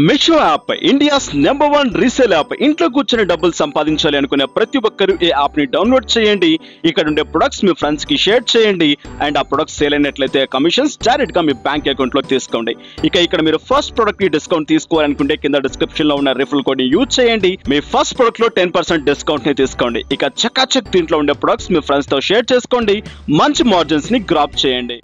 Meesho app India's #1 resale app. ఇంట్లో కూర్చొని డబ్బులు సంపాదించాలి అనుకునే ప్రతి ఒక్కరు ఈ యాప్ ని డౌన్లోడ్ చేయండి. ఇక్కడ ఉండే ప్రొడక్ట్స్ మీ ఫ్రెండ్స్ కి షేర్ చేయండి అండ్ ఆ ప్రొడక్ట్స్ సేల్ అయినట్లయితే కమిషన్స్ డైరెక్ట్ గా మీ బ్యాంక్ అకౌంట్ లో తీసుకోండి. ఇక్కడ మీరు ఫస్ట్ ప్రొడక్ట్ కి డిస్కౌంట్ తీసుకోవాలనుకుంటే కింద డిస్క్రిప్షన్ లో ఉన్న రిఫరల్ కోడ్ ని యూజ్ చేయండి. మీ ఫస్ట్ ప్రొడక్ట్ లో 10% డిస్కౌంట్ ని తీసుకోండి. చకాచక్ దీంట్లో ఉండే ప్రొడక్ట్స్ మీ ఫ్రెండ్స్ తో షేర్ చేసుకోండి. మంచి మార్జిన్స్ ని గ్రాప్ చేయండి.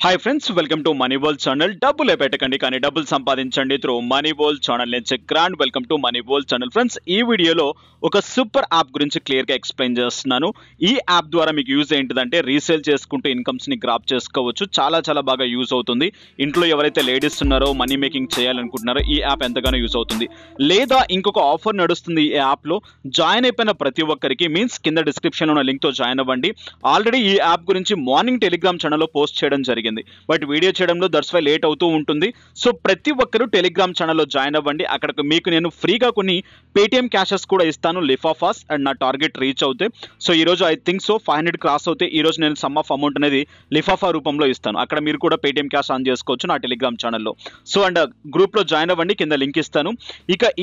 Hi friends, welcome to money world channel. డబ్బులే పెట్టకండి కానీ డబ్బులు సంపాదించండి త్రూ మనీ వరల్డ్ ఛానల్ నుంచి grand welcome to money world channel. Friends, ఈ వీడియోలో ఒక సూపర్ యాప్ గురించి క్లియర్గా ఎక్స్ప్లెయిన్ చేస్తున్నాను. ఈ యాప్ ద్వారా మీకు యూజ్ ఏంటిదంటే రీసేల్ చేసుకుంటూ ఇన్కమ్స్ని గ్రాప్ చేసుకోవచ్చు. చాలా బాగా యూజ్ అవుతుంది. ఇంట్లో ఎవరైతే లేడీస్ ఉన్నారో మనీ మేకింగ్ చేయాలనుకుంటున్నారో ఈ యాప్ ఎంతగానో యూజ్ అవుతుంది. లేదా ఇంకొక ఆఫర్ నడుస్తుంది ఈ యాప్లో. జాయిన్ అయిపోయిన ప్రతి ఒక్కరికి మీన్స్ కింద డిస్క్రిప్షన్లో ఉన్న లింక్తో జాయిన్ అవ్వండి. ఆల్రెడీ ఈ యాప్ గురించి మార్నింగ్ టెలిగ్రామ్ ఛానల్లో పోస్ట్ చేయడం జరిగింది. బట్ వీడియో చేయడంలో దట్స్ వై లేట్ అవుతూ ఉంటుంది. సో ప్రతి ఒక్కరు టెలిగ్రామ్ ఛానల్లో జాయిన్ అవ్వండి. అక్కడ మీకు నేను ఫ్రీగా కొన్ని పేటిఎం క్యాషెస్ కూడా ఇస్తాను లిఫాఫాస్ అండ్ నా టార్గెట్ రీచ్ అవుతాయి. సో ఈ రోజు ఐ థింక్ 500 క్రాస్ అవుతాయి. ఈ రోజు నేను సమ్ ఆఫ్ అమౌంట్ అనేది లిఫాఫా రూపంలో ఇస్తాను. అక్కడ మీరు కూడా పేటిఎం క్యాష్ ఆన్ చేసుకోవచ్చు నా టెలిగ్రామ్ ఛానల్లో. సో అండ్ గ్రూప్లో జాయిన్ అవ్వండి, కింద లింక్ ఇస్తాను.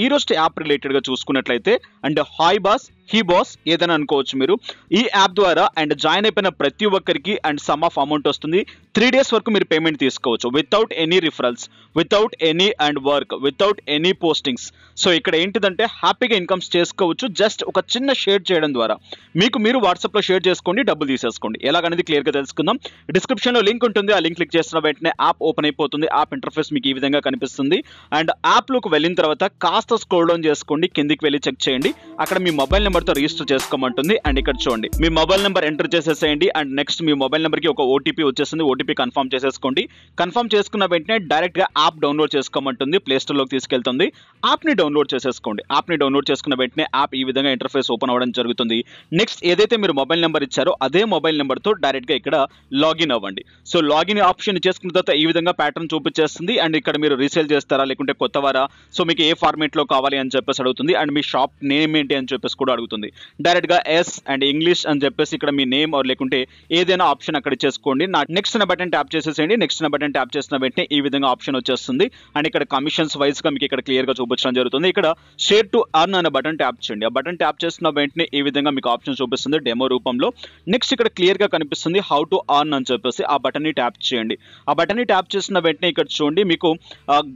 ఈ రోజు యాప్ రిలేటెడ్గా చూసుకున్నట్లయితే and hi boss he boss ఏదైనా అనుకోవచ్చు మీరు. ఈ యాప్ ద్వారా అండ్ జాయిన్ అయిపోయిన ప్రతి ఒక్కరికి అండ్ సమ్ ఆఫ్ అమౌంట్ వస్తుంది. 3 days వరకు మీరు పేమెంట్ తీసుకోవచ్చు without any referrals, without any and work, without any postings. So ఇక్కడ ఏంటిదంటే హ్యాపీగా ఇన్కమ్స్ చేసుకోవచ్చు. జస్ట్ ఒక చిన్న షేర్ చేయడం ద్వారా మీరు వాట్సాప్లో షేర్ చేసుకోండి, డబ్బులు తీసేసుకోండి. ఎలాగనేది క్లియర్గా తెలుసుకుందాం. డిస్క్రిప్షన్లో లింక్ ఉంటుంది. ఆ లింక్ క్లిక్ చేసిన వెంటనే యాప్ ఓపెన్ అయిపోతుంది. యాప్ ఇంటర్ఫేస్ మీకు ఈ విధంగా కనిపిస్తుంది. అండ్ యాప్లోకి వెళ్ళిన తర్వాత కాస్త స్క్రోల్ డౌన్ చేసుకోండి, కిందికి వెళ్ళి చెక్ చేయండి. అక్కడ మీ మొబైల్ నెంబర్తో రిజిస్టర్ చేసుకోమంటుంది. అండ్ ఇక్కడ చూడండి, మీ మొబైల్ నెంబర్ ఎంటర్ చేసేసేయండి. అండ్ నెక్స్ట్ మీ మొబైల్ నెంబర్కి ఒక ఓటీపీ వచ్చేస్తుంది. ఓటీపీ కన్ఫర్మ్ చేసేసుకోండి. కన్ఫర్మ్ చేసుకున్న వెంటనే డైరెక్ట్గా యాప్ డౌన్లోడ్ చేసుకోమంటుంది. ప్లే స్టోర్లోకి తీసుకెళ్తుంది. యాప్ని డౌన్లోడ్ చేసేసుకోండి. యాప్ని డౌన్లోడ్ చేసుకున్న వెంటనే యాప్ ఈ విధంగా ఇంటర్ఫేస్ ఓపెన్ అవ్వడం జరుగుతుంది. నెక్స్ట్ ఏదైతే మీరు మొబైల్ నెంబర్ ఇచ్చారో అదే మొబైల్ నెంబర్తో డైరెక్ట్గా ఇక్కడ లాగిన్ అవ్వండి. సో లాగిన్ ఆప్షన్ చేసుకున్న తర్వాత ఈ విధంగా ప్యాటర్న్ చూపించేస్తుంది. అండ్ ఇక్కడ మీరు రీసేల్ చేస్తారా లేకుంటే కొత్తవారా, సో మీకు ఏ ఫార్మేట్లో కావాలి అని చెప్పేసి అడుగుతుంది. అండ్ మీ షాప్ నేమ్ ఏంటి అని చెప్పేసి కూడా అడుగుతుంది. డైరెక్ట్గా ఎస్ అండ్ ఇంగ్లీష్ అని చెప్పేసి ఇక్కడ మీ నేమ్ లేకుంటే ఏదైనా ఆప్షన్ అక్కడ ఇచ్చేసుకోండి. నెక్స్ట్ నా బటన్ ట్యాప్ చేసేసేయండి. నెక్స్ట్ నా బటన్ ట్యాప్ చేసిన వెంటనే ఈ విధంగా ఆప్షన్ వచ్చేస్తుంది. అండ్ ఇక్కడ కమిషన్స్ వైజ్గా మీకు ఇక్కడ క్లియర్గా చూపించడం జరుగుతుంది. ఇక్కడ షేర్ టు అర్న్ అనే బటన్ ట్యాప్ చేయండి. ఆ బటన్ ట్యాప్ చేసిన వెంటనే ఈ విధంగా మీకు ఆప్షన్ చూపిస్తుంది డెమో రూపంలో. నెక్స్ట్ ఇక్కడ క్లియర్గా కనిపిస్తుంది హౌ టు అర్న్ అని చెప్పేసి ఆ బటన్ని ట్యాప్ చేయండి. ఆ బటన్ని ట్యాప్ చేసిన వెంటనే ఇక్కడ చూడండి మీకు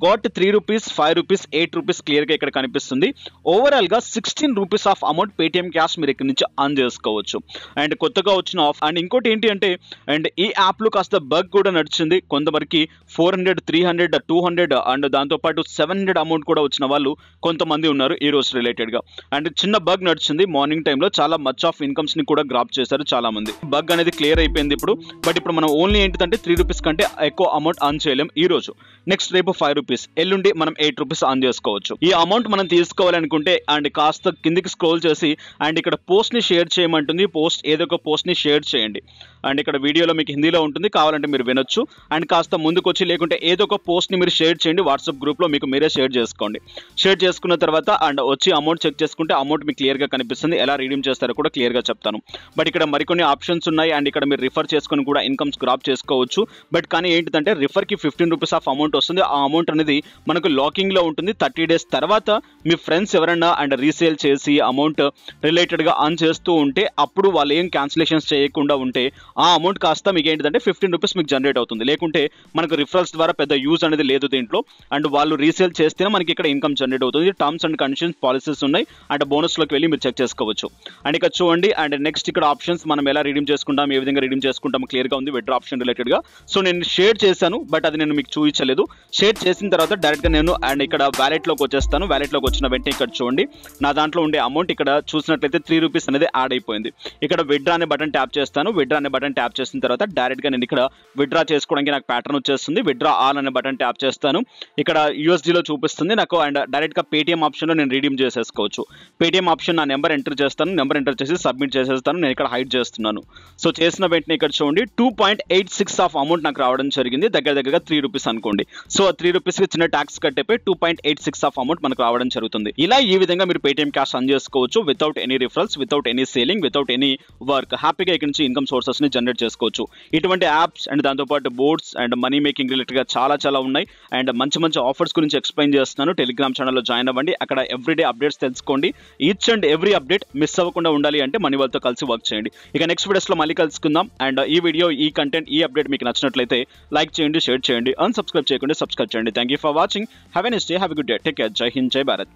గోట్ 3 రూపీస్, 5 రూపీస్, 8 రూపీస్ క్లియర్గా ఇక్కడ కనిపిస్తుంది. ఓవరాల్గా 16 rupees of amount Paytm cash మీరు ఇక్కడ నుంచి అర్న్ చేసుకోవచ్చు. అండ్ కొత్తగా వచ్చిన ఆఫ్ అండ్ ఇంకోటి ఏంటి అంటే అండ్ ఈ యాప్లో కాస్త బగ్ కూడా నడిచింది. కొంతవరకు 400, 300, 200 అండ్ దాంతోపాటు 700 అమౌంట్ కూడా వచ్చిన వాళ్ళు కొంతమంది ఉన్నారు ఈ రోజు రిలేటెడ్గా. అండ్ చిన్న బగ్ నడిచింది మార్నింగ్ టైంలో. చాలా మచ్ ఆఫ్ ఇన్కమ్స్ని కూడా గ్రాప్ చేశారు చాలా మంది. బగ్ అనేది క్లియర్ అయిపోయింది ఇప్పుడు. బట్ ఇప్పుడు మనం ఓన్లీ ఏంటిదంటే 3 రూపీస్ కంటే ఎక్కువ అమౌంట్ అర్న్ చేయలేం ఈ రోజు. నెక్స్ట్ రేపు 5 రూపీస్, ఎల్లుండి మనం 8 రూపీస్ అర్న్ చేసుకోవచ్చు. ఈ అమౌంట్ మనం తీసుకోవాలనుకుంటే అండ్ కాస్త కిందికి స్క్రోల్ చేసి అండ్ ఇక్కడ పోస్ట్ని షేర్ చేయమంటుంది. ఏదో ఒక పోస్ట్ని షేర్ చేయండి. అండ్ ఇక్కడ వీడియోలో మీకు హిందీలో ఉంటుంది, కావాలంటే మీరు వినొచ్చు. అండ్ కాస్త ముందుకు వచ్చి లేకుంటే ఏదో ఒక పోస్ట్ని మీరు షేర్ చేయండి. వాట్సాప్ గ్రూప్లో మీకు మీరే షేర్ చేసుకోండి. షేర్ చేసుకున్న తర్వాత అండ్ వచ్చి అమౌంట్ చెక్ చేసుకుంటే అమౌంట్ మీకు క్లియర్గా కనిపిస్తుంది. ఎలా రీడీమ్ చేస్తారో కూడా క్లియర్గా చెప్తాను. బట్ ఇక్కడ మరికొన్ని ఆప్షన్స్ ఉన్నాయి. అండ్ ఇక్కడ మీరు రిఫర్ చేసుకుని కూడా ఇన్కమ్స్ గ్రాప్ చేసుకోవచ్చు. బట్ కానీ ఏంటిదంటే రిఫర్కి 15 రూపీస్ ఆఫ్ అమౌంట్ వస్తుంది. ఆ అమౌంట్ అనేది మనకు లాకింగ్లో ఉంటుంది. 30 days తర్వాత మీ ఫ్రెండ్స్ ఎవరైనా అండ్ రీసేల్ చేసి అమౌంట్ రిలేటెడ్గా అర్న్ చేస్తూ ఉంటే అప్పుడు వాళ్ళు ఏం క్యాన్సిలేషన్స్ చేయకుండా ఉంటే ఆ అమౌంట్ కాస్త మీకు ఏంటిదంటే 15 రూపీస్ మీకు జనరేట్ అవుతుంది. లేకుంటే మనకు రిఫరల్స్ ద్వారా పెద్ద యూజ్ అనేది లేదు దీంట్లో. అండ్ వాళ్ళు రీసేల్ చేస్తేనే మనకి ఇక్కడ ఇన్కమ్ జనరేట్ అవుతుంది. టర్మ్స్ అండ్ కండిషన్స్ పాలసీస్ ఉన్నాయి. అండ్ బోనస్లోకి వెళ్ళి మీరు చెక్ చేసుకోవచ్చు. అండ్ ఇక్కడ చూడండి అండ్ నెక్స్ట్ ఇక్కడ ఆప్షన్స్ మనం ఎలా రీడీమ్ చేసుకుంటాం, ఏ విధంగా రీడీమ్ చేసుకుంటాం క్లియర్గా ఉంది విత్డ్రా ఆప్షన్ రిలేటెడ్గా. సో నేను షేర్ చేశాను బట్ అది నేను మీకు చూపించలేదు. షేర్ చేసిన తర్వాత డైరెక్ట్గా నేను అండ్ ఇక్కడ వ్యాలెట్లోకి వచ్చేస్తాను. వ్యాలెట్లోకి వచ్చిన వెంటనే ఇక్కడ చూడండి నా దాంట్లో ఉండే అమౌంట్ ఇక్కడ చూసినట్లయితే 3 రూపీస్ అనేది యాడ్ అయిపోయింది. ఇక్కడ విత్డ్రా అనే బటన్ ట్యాప్ చేస్తాను. విత్డ్రా అనే బటన్ ట్యాప్ చేసిన తర్వాత డైరెక్ట్గా నేను ఇక్కడ విత్డ్రా చేసుకోవడానికి నాకు ప్యాటర్న్ వచ్చేస్తుంది. విత్డ్రా ఆల్ అనే బటన్ ట్యాప్ చేస్తాను. ఇక్కడ యూఎస్డీలో చూపిస్తుంది నాకు. అండ్ డైరెక్ట్గా పేటిఎం ఆప్షన్లో నేను రీడీమ్ చేసేసుకోవచ్చు. పేటిఎం ఆప్షన్ నా నెంబర్ ఎంటర్ చేస్తాను. నెంబర్ ఎంటర్ చేసి సబ్మిట్ చేసేస్తాను. నేను ఇక్కడ హైడ్ చేస్తున్నాను. సో చేసిన వెంటనే ఇక్కడ చూడండి 2.86 ఆఫ్ అమౌంట్ నాకు రావడం జరిగింది. దగ్గరగా 3 రూపీస్ అనుకోండి. సో 3 రూపీస్కి చిన్న ట్యాక్స్ కట్ అయిపోయి 2.86 ఆఫ్ అమౌంట్ మనకు రావడం జరుగుతుంది. ఇలా ఈ విధంగా మీరు పేటిఎం క్యాష్ అర్న్ చేసుకోవచ్చు. Without any referrals, without any selling, without any work హ్యాపీగా ఇక్కడ నుంచి ఇన్కమ్ సోర్సెస్ని జనరేట్ చేసుకోవచ్చు. ఇటువంటి యాప్స్ అండ్ దాంతోపాటు బోర్డ్స్ అండ్ మనీ మేకింగ్ రిలేటెడ్గా చాలా ఉన్నాయి. అండ్ మంచి ఆఫర్స్ గురించి ఎక్స్ప్లెయిన్ చేస్తున్నాను. టెలిగ్రామ్ ఛానల్లో జాయిన్ అవ్వండి. అక్కడ ఎవ్రీడే అప్డేట్స్ తెలుసుకోండి. Each and every update miss అవ్వకుండా ఉండాలి అంటే మనీ వాళ్ళతో కలిసి వర్క్ చేయండి. ఇక నెక్స్ట్ వీడియోస్లో మళ్ళీ కలుసుకుందాం. అండ్ ఈ వీడియో, ఈ కంటెంట్, ఈ అప్డేట్ మీకు నచ్చినట్లయితే లైక్ చేయండి, షేర్ చేయండి, అన్సబ్స్క్రైబ్ చేయకుండా సబ్స్క్రైబ్ చేయండి. Thank you for watching. Have a nice day, have a good day, take care, జై హింద్, జై భారత్.